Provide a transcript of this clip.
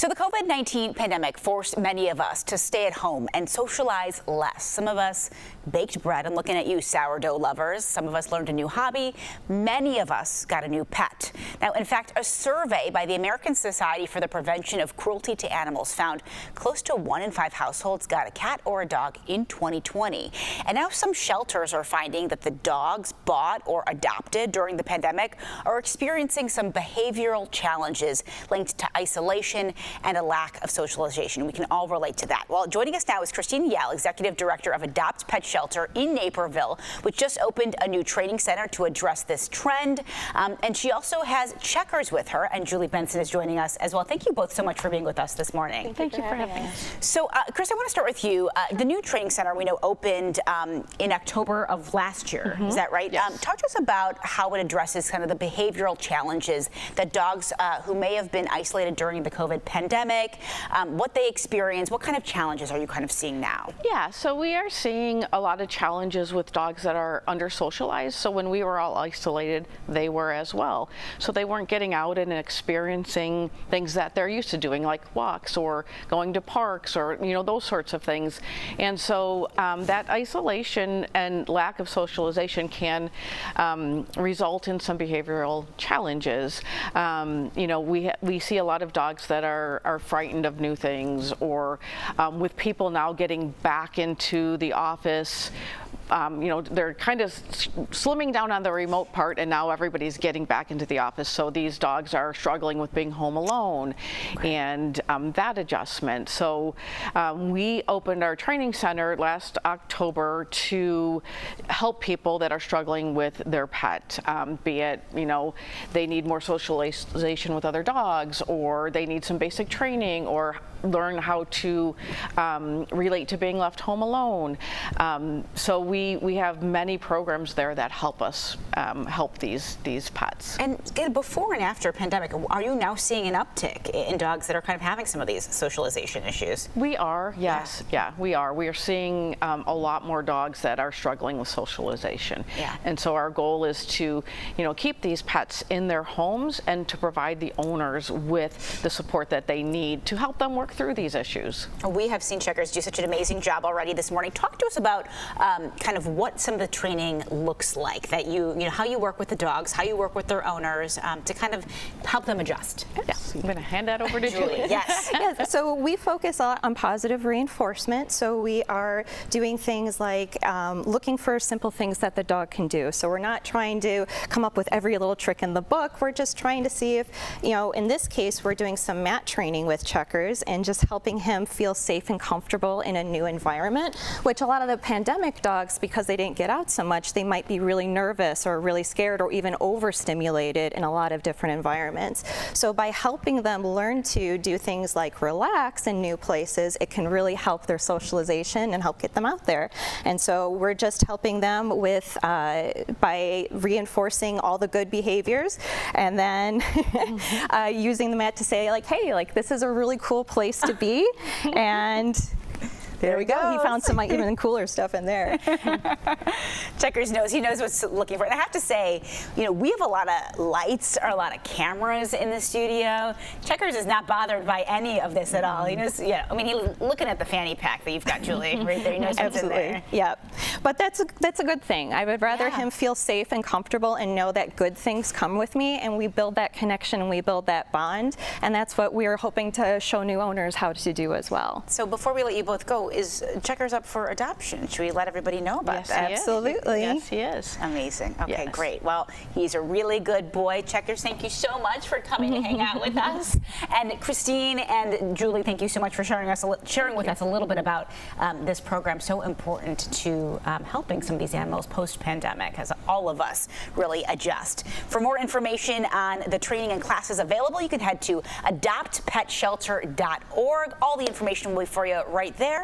So the COVID-19 pandemic forced many of us to stay at home and socialize less. Some of us baked bread. I'm looking at you, sourdough lovers. Some of us learned a new hobby. Many of us got a new pet. Now, in fact, a survey by the American Society for the Prevention of Cruelty to Animals found close to 1 in 5 households got a cat or a dog in 2020. And now some shelters are finding that the dogs bought or adopted during the pandemic are experiencing some behavioral challenges linked to isolation and a lack of socialization. We can all relate to that. Well, joining us now is Yelle, Executive Director of A.D.O.P.T Pet Shelter in Naperville, which just opened a new training center to address this trend. And she also has Chuckers with her, and Julie Benson is joining us as well. Thank you both so much for being with us this morning. Thank you for having us. So, Chris, I want to start with you. The new training center we know opened in October of last year. Is that right? Yes. Talk to us about how it addresses kind of the behavioral challenges that dogs who may have been isolated during the COVID pandemic, what they experience, what kind of challenges are you kind of seeing now? Yeah, so we are seeing a lot of challenges with dogs that are under socialized. So when we were all isolated, they were as well. So they weren't getting out and experiencing things that they're used to doing, like walks or going to parks or, you know, those sorts of things. And so that isolation and lack of socialization can result in some behavioral challenges. You know, we see a lot of dogs that are frightened of new things, or with people now getting back into the office. You know, they're kind of slimming down on the remote part, and now everybody's getting back into the office. So these dogs are struggling with being home alone and that adjustment. So we opened our training center last October to help people that are struggling with their pet, be it, you know, they need more socialization with other dogs, or they need some basic training, or learn how to relate to being left home alone. So we have many programs there that help us help these pets. And before and after pandemic, are you now seeing an uptick in dogs that are kind of having some of these socialization issues? We are, yes, yeah, we are. We are seeing a lot more dogs that are struggling with socialization. Yeah. And so our goal is to, you know, keep these pets in their homes and to provide the owners with the support that they need to help them work through these issues. We have seen Chuckers do such an amazing job already this morning. Talk to us about kind of what some of the training looks like, that you know, how you work with the dogs, how you work with their owners to kind of help them adjust. Yes. I'm going to hand that over to Julie. Yes. Yes. So we focus a lot on positive reinforcement. So we are doing things like looking for simple things that the dog can do. So we're not trying to come up with every little trick in the book. We're just trying to see if, you know, in this case, we're doing some mat training with Chuckers and just helping him feel safe and comfortable in a new environment, which a lot of the pandemic dogs, because they didn't get out so much, they might be really nervous or really scared or even overstimulated in a lot of different environments. So by helping them learn to do things like relax in new places, it can really help their socialization and help get them out there. And so we're just helping them with by reinforcing all the good behaviors, and then using the mat to say, like, hey, like, this is a really cool place to be. And there we go. He found some even cooler stuff in there. Chuckers knows, he knows what's looking for. And I have to say, you know, we have a lot of lights or a lot of cameras in the studio. Chuckers is not bothered by any of this at all. He knows, yeah, I mean, he's looking at the fanny pack that you've got, Julie, right there. He knows what's in there. Yeah, but that's a good thing. I would rather him feel safe and comfortable and know that good things come with me, and we build that connection and we build that bond, and that's what we're hoping to show new owners how to do as well. So before we let you both go, is Chuckers up for adoption? Should we let everybody know about that? Absolutely. Yes, he is. Amazing. Okay, Yes. Great. Well, he's a really good boy. Chuckers, thank you so much for coming to hang out with us. And Christine and Julie, thank you so much for sharing with us a little bit about this program, so important to helping some of these animals post-pandemic, as all of us really adjust. For more information on the training and classes available, you can head to adoptpetshelter.org. All the information will be for you right there.